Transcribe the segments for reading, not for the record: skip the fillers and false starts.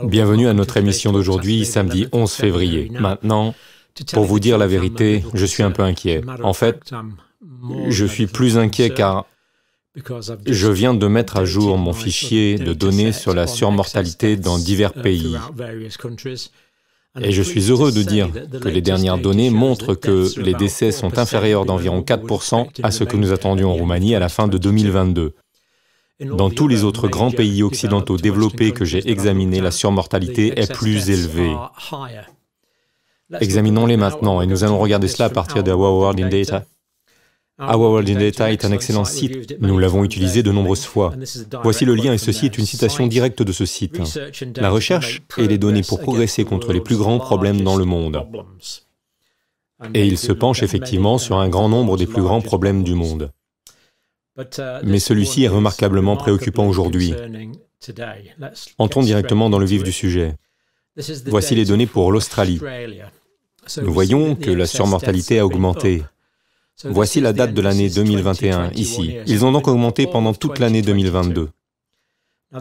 Bienvenue à notre émission d'aujourd'hui, samedi 11 février. Maintenant, pour vous dire la vérité, je suis un peu inquiet. En fait, je suis plus inquiet car je viens de mettre à jour mon fichier de données sur la surmortalité dans divers pays. Et je suis heureux de dire que les dernières données montrent que les décès sont inférieurs d'environ 4% à ce que nous attendions en Roumanie à la fin de 2022. Dans tous les autres grands pays occidentaux développés que j'ai examinés, la surmortalité est plus élevée. Examinons-les maintenant et nous allons regarder cela à partir de Our World in Data. Our World in Data est un excellent site, nous l'avons utilisé de nombreuses fois. Voici le lien et ceci est une citation directe de ce site. La recherche et les données pour progresser contre les plus grands problèmes dans le monde. Et il se penche effectivement sur un grand nombre des plus grands problèmes du monde. Mais celui-ci est remarquablement préoccupant aujourd'hui. Entrons directement dans le vif du sujet. Voici les données pour l'Australie. Nous voyons que la surmortalité a augmenté. Voici la date de l'année 2021, ici. Ils ont donc augmenté pendant toute l'année 2022.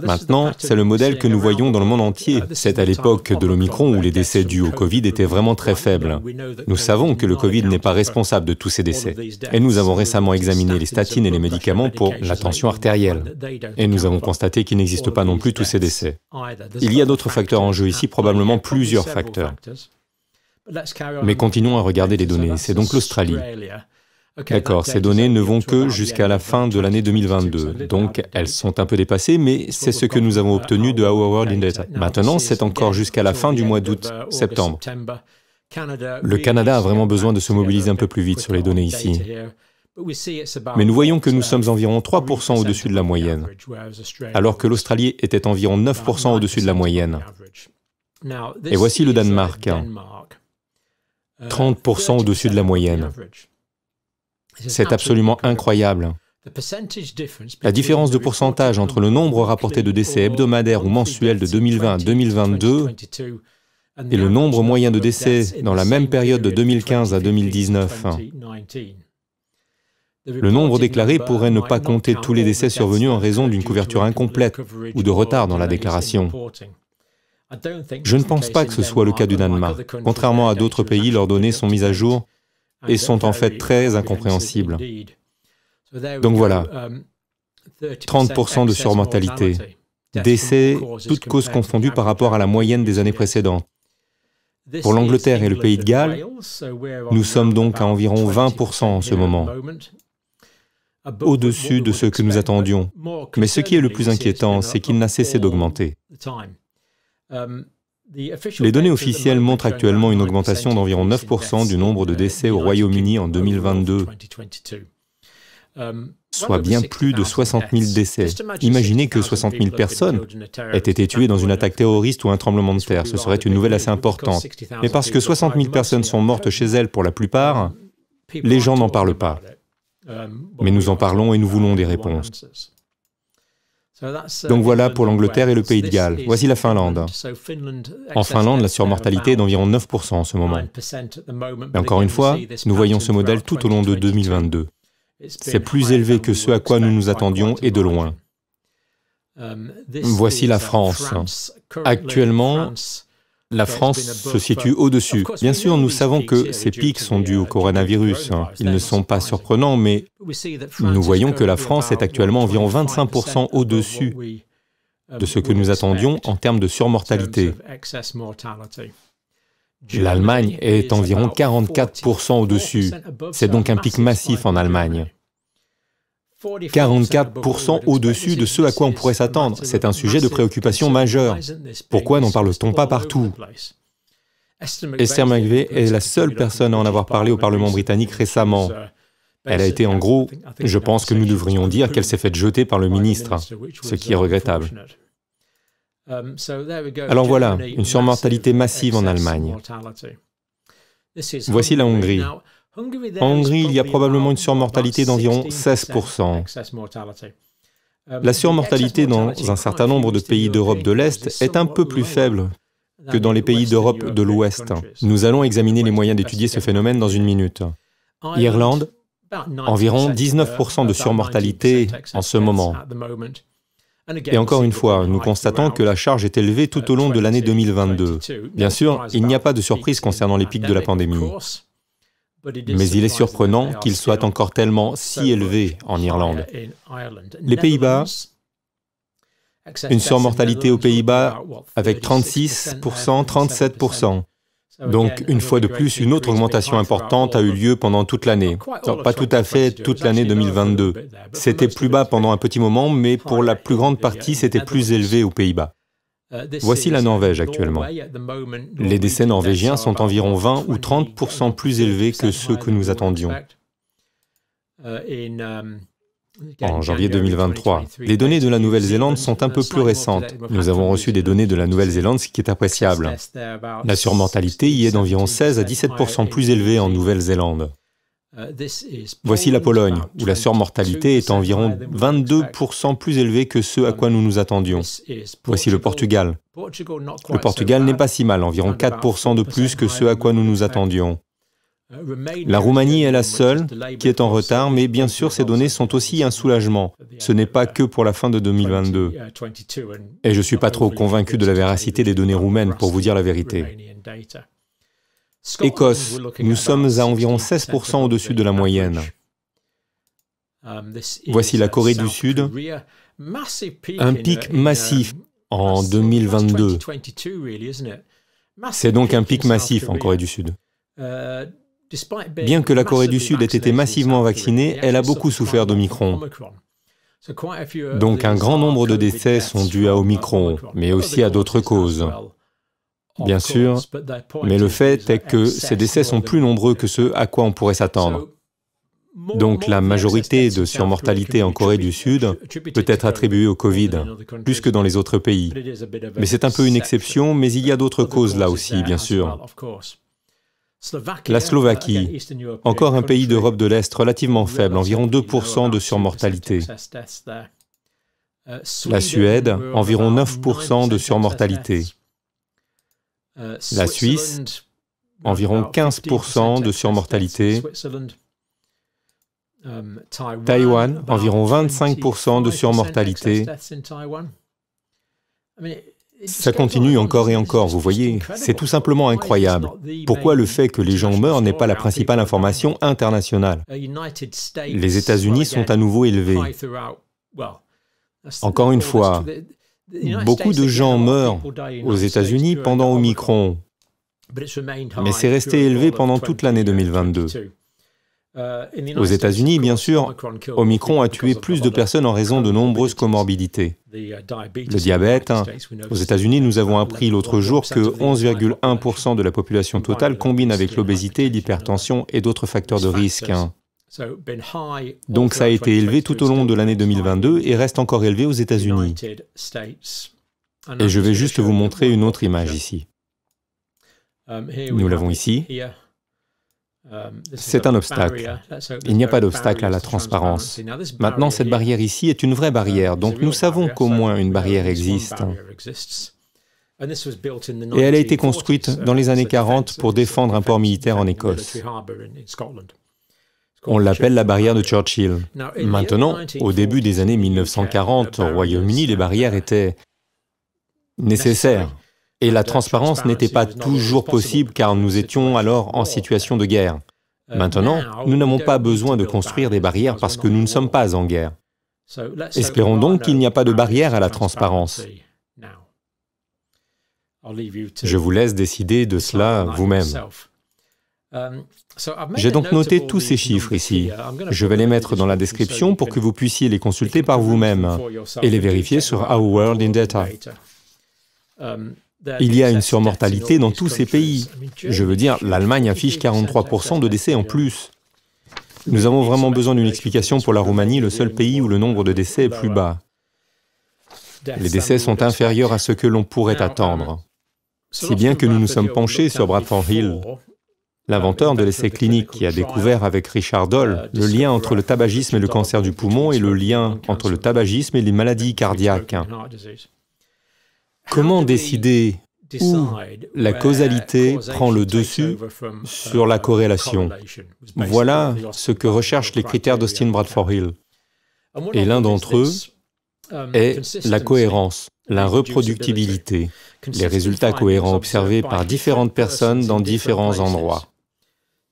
Maintenant, c'est le modèle que nous voyons dans le monde entier. C'est à l'époque de l'Omicron où les décès dus au Covid étaient vraiment très faibles. Nous savons que le Covid n'est pas responsable de tous ces décès. Et nous avons récemment examiné les statines et les médicaments pour la tension artérielle. Et nous avons constaté qu'il n'existe pas non plus tous ces décès. Il y a d'autres facteurs en jeu ici, probablement plusieurs facteurs. Mais continuons à regarder les données. C'est donc l'Australie. D'accord, ces données ne vont que jusqu'à la fin de l'année 2022, donc elles sont un peu dépassées, mais c'est ce que nous avons obtenu de Our World in Data. Maintenant, c'est encore jusqu'à la fin du mois d'août, septembre. Le Canada a vraiment besoin de se mobiliser un peu plus vite sur les données ici. Mais nous voyons que nous sommes environ 3% au-dessus de la moyenne, alors que l'Australie était environ 9% au-dessus de la moyenne. Et voici le Danemark, 30% au-dessus de la moyenne. C'est absolument incroyable. La différence de pourcentage entre le nombre rapporté de décès hebdomadaires ou mensuels de 2020 à 2022 et le nombre moyen de décès dans la même période de 2015 à 2019. Le nombre déclaré pourrait ne pas compter tous les décès survenus en raison d'une couverture incomplète ou de retard dans la déclaration. Je ne pense pas que ce soit le cas du Danemark. Contrairement à d'autres pays, leurs données sont mises à jour et sont en fait très incompréhensibles. Donc voilà, 30% de surmortalité, décès, toutes causes confondues par rapport à la moyenne des années précédentes. Pour l'Angleterre et le Pays de Galles, nous sommes donc à environ 20% en ce moment, au-dessus de ce que nous attendions. Mais ce qui est le plus inquiétant, c'est qu'il n'a cessé d'augmenter. Les données officielles montrent actuellement une augmentation d'environ 9% du nombre de décès au Royaume-Uni en 2022, soit bien plus de 60 000 décès. Imaginez que 60 000 personnes aient été tuées dans une attaque terroriste ou un tremblement de terre, ce serait une nouvelle assez importante. Mais parce que 60 000 personnes sont mortes chez elles pour la plupart, les gens n'en parlent pas. Mais nous en parlons et nous voulons des réponses. Donc voilà pour l'Angleterre et le Pays de Galles. Voici la Finlande. En Finlande, la surmortalité est d'environ 9% en ce moment. Mais encore une fois, nous voyons ce modèle tout au long de 2022. C'est plus élevé que ce à quoi nous nous attendions et de loin. Voici la France. Actuellement, la France se situe au-dessus. Bien sûr, nous savons que ces pics sont dus au coronavirus. Ils ne sont pas surprenants, mais nous voyons que la France est actuellement environ 25% au-dessus de ce que nous attendions en termes de surmortalité. L'Allemagne est environ 44% au-dessus. C'est donc un pic massif en Allemagne. 44% au-dessus de ce à quoi on pourrait s'attendre. C'est un sujet de préoccupation majeur. Pourquoi n'en parle-t-on pas partout? Esther McVey est la seule personne à en avoir parlé au Parlement britannique récemment. Elle a été en gros, je pense que nous devrions dire qu'elle s'est faite jeter par le ministre, ce qui est regrettable. Alors voilà, une surmortalité massive en Allemagne. Voici la Hongrie. En Hongrie, il y a probablement une surmortalité d'environ 16%. La surmortalité dans un certain nombre de pays d'Europe de l'Est est un peu plus faible que dans les pays d'Europe de l'Ouest. Nous allons examiner les moyens d'étudier ce phénomène dans une minute. Irlande, environ 19% de surmortalité en ce moment. Et encore une fois, nous constatons que la charge est élevée tout au long de l'année 2022. Bien sûr, il n'y a pas de surprise concernant les pics de la pandémie. Mais il est surprenant qu'il soit encore tellement si élevé en Irlande. Les Pays-Bas, une surmortalité aux Pays-Bas avec 36%, 37%. Donc, une fois de plus, une autre augmentation importante a eu lieu pendant toute l'année. Pas tout à fait toute l'année 2022. C'était plus bas pendant un petit moment, mais pour la plus grande partie, c'était plus élevé aux Pays-Bas. Voici la Norvège actuellement. Les décès norvégiens sont environ 20 ou 30% plus élevés que ceux que nous attendions. En janvier 2023. Les données de la Nouvelle-Zélande sont un peu plus récentes. Nous avons reçu des données de la Nouvelle-Zélande, ce qui est appréciable. La surmortalité y est d'environ 16 à 17% plus élevée en Nouvelle-Zélande. Voici la Pologne, où la surmortalité est environ 22% plus élevée que ce à quoi nous nous attendions. Voici le Portugal. Le Portugal n'est pas si mal, environ 4% de plus que ce à quoi nous nous attendions. La Roumanie est la seule qui est en retard, mais bien sûr ces données sont aussi un soulagement. Ce n'est pas que pour la fin de 2022. Et je ne suis pas trop convaincu de la véracité des données roumaines, pour vous dire la vérité. Écosse, nous sommes à environ 16% au-dessus de la moyenne. Voici la Corée du Sud, un pic massif en 2022. C'est donc un pic massif en Corée du Sud. Bien que la Corée du Sud ait été massivement vaccinée, elle a beaucoup souffert d'Omicron. Donc un grand nombre de décès sont dus à Omicron, mais aussi à d'autres causes. Bien sûr, mais le fait est que ces décès sont plus nombreux que ceux à quoi on pourrait s'attendre. Donc la majorité de surmortalité en Corée du Sud peut être attribuée au Covid, plus que dans les autres pays. Mais c'est un peu une exception, mais il y a d'autres causes là aussi, bien sûr. La Slovaquie, encore un pays d'Europe de l'Est relativement faible, environ 2% de surmortalité. La Suède, environ 9% de surmortalité. La Suisse, environ 15% de surmortalité. Taïwan, environ 25% de surmortalité. Ça continue encore et encore, vous voyez, c'est tout simplement incroyable. Pourquoi le fait que les gens meurent n'est pas la principale information internationale? Les États-Unis sont à nouveau élevés. Encore une fois, beaucoup de gens meurent aux États-Unis pendant Omicron, mais c'est resté élevé pendant toute l'année 2022. Aux États-Unis, bien sûr, Omicron a tué plus de personnes en raison de nombreuses comorbidités. Le diabète, aux États-Unis, nous avons appris l'autre jour que 11,1% de la population totale combine avec l'obésité, l'hypertension et d'autres facteurs de risque. Donc ça a été élevé tout au long de l'année 2022 et reste encore élevé aux États-Unis. Et je vais juste vous montrer une autre image ici. Nous l'avons ici. C'est un obstacle. Il n'y a pas d'obstacle à la transparence. Maintenant, cette barrière ici est une vraie barrière, donc nous savons qu'au moins une barrière existe. Et elle a été construite dans les années 40 pour défendre un port militaire en Écosse. On l'appelle la barrière de Churchill. Maintenant, au début des années 1940, au Royaume-Uni, les barrières étaient nécessaires. Et la transparence n'était pas toujours possible car nous étions alors en situation de guerre. Maintenant, nous n'avons pas besoin de construire des barrières parce que nous ne sommes pas en guerre. Espérons donc qu'il n'y a pas de barrière à la transparence. Je vous laisse décider de cela vous-même. J'ai donc noté tous ces chiffres ici. Je vais les mettre dans la description pour que vous puissiez les consulter par vous-même et les vérifier sur Our World in Data. Il y a une surmortalité dans tous ces pays. Je veux dire, l'Allemagne affiche 43% de décès en plus. Nous avons vraiment besoin d'une explication pour la Roumanie, le seul pays où le nombre de décès est plus bas. Les décès sont inférieurs à ce que l'on pourrait attendre. Si bien que nous nous sommes penchés sur Bradford Hill, l'inventeur de l'essai clinique qui a découvert avec Richard Doll le lien entre le tabagisme et le cancer du poumon et le lien entre le tabagisme et les maladies cardiaques. Comment décider où la causalité prend le dessus sur la corrélation? Voilà ce que recherchent les critères d'Austin Bradford Hill. Et l'un d'entre eux est la cohérence, la reproductibilité, les résultats cohérents observés par différentes personnes dans différents endroits.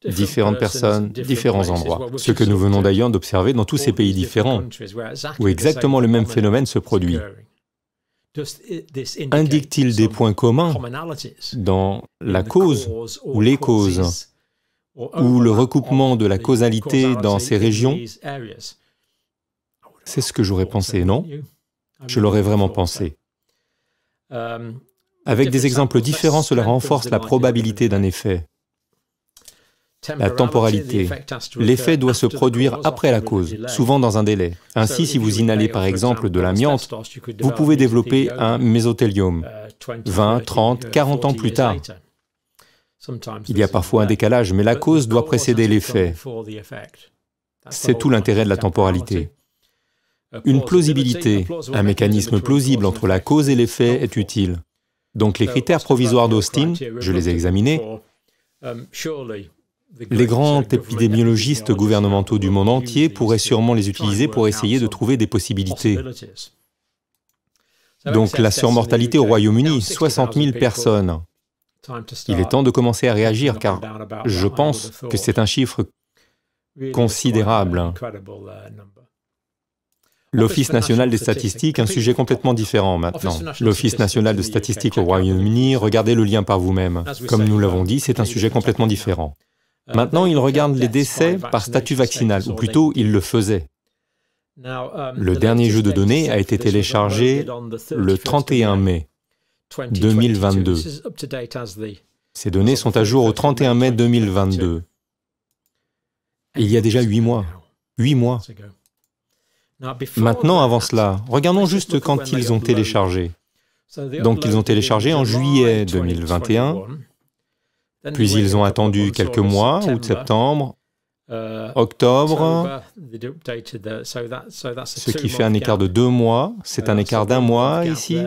Différentes personnes, différents endroits. Ce que nous venons d'ailleurs d'observer dans tous ces pays différents, où exactement le même phénomène se produit. Indique-t-il des points communs dans la cause ou les causes, ou le recoupement de la causalité dans ces régions? C'est ce que j'aurais pensé, non? Je l'aurais vraiment pensé. Avec des exemples différents, cela renforce la probabilité d'un effet. La temporalité. L'effet doit se produire après la cause, souvent dans un délai. Ainsi, si vous inhalez par exemple de l'amiante, vous pouvez développer un mésothéliome 20, 30, 40 ans plus tard. Il y a parfois un décalage, mais la cause doit précéder l'effet. C'est tout l'intérêt de la temporalité. Une plausibilité, un mécanisme plausible entre la cause et l'effet est utile. Donc les critères provisoires d'Austin, je les ai examinés. Les grands épidémiologistes gouvernementaux du monde entier pourraient sûrement les utiliser pour essayer de trouver des possibilités. Donc la surmortalité au Royaume-Uni, 60 000 personnes. Il est temps de commencer à réagir car je pense que c'est un chiffre considérable. L'Office national des statistiques, un sujet complètement différent maintenant. L'Office national de statistique au Royaume-Uni, regardez le lien par vous-même. Comme nous l'avons dit, c'est un sujet complètement différent. Maintenant, il regarde les décès par statut vaccinal, ou plutôt, il le faisait. Le dernier jeu de données a été téléchargé le 31 mai 2022. Ces données sont à jour au 31 mai 2022. Il y a déjà 8 mois. 8 mois. Maintenant, avant cela, regardons juste quand ils ont téléchargé. Donc, ils ont téléchargé en juillet 2021, puis ils ont attendu quelques mois, août, septembre, octobre, ce qui fait un écart de 2 mois, c'est un écart d'1 mois ici.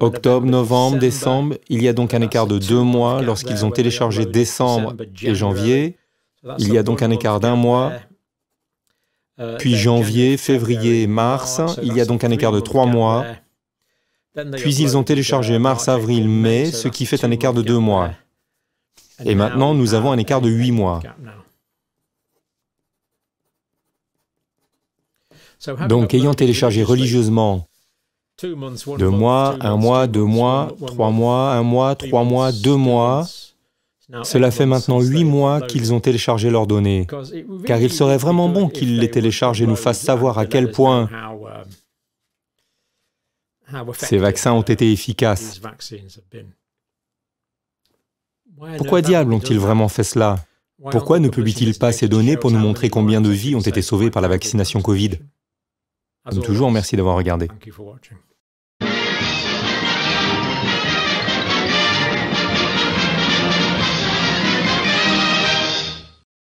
Octobre, novembre, décembre, il y a donc un écart de 2 mois lorsqu'ils ont téléchargé décembre et janvier, il y a donc un écart d'1 mois. Puis janvier, février, mars, il y a donc un écart de 3 mois. Puis ils ont téléchargé mars, avril, mai, ce qui fait un écart de 2 mois. Et maintenant, nous avons un écart de 8 mois. Donc, ayant téléchargé religieusement 2 mois, 1 mois, 2 mois, 3 mois, 1 mois, 3 mois, 2 mois, cela fait maintenant 8 mois qu'ils ont téléchargé leurs données, car il serait vraiment bon qu'ils les téléchargent et nous fassent savoir à quel point ces vaccins ont été efficaces. Pourquoi diable ont-ils vraiment fait cela? Pourquoi ne publient-ils pas ces données pour nous montrer combien de vies ont été sauvées par la vaccination Covid? Comme toujours, merci d'avoir regardé.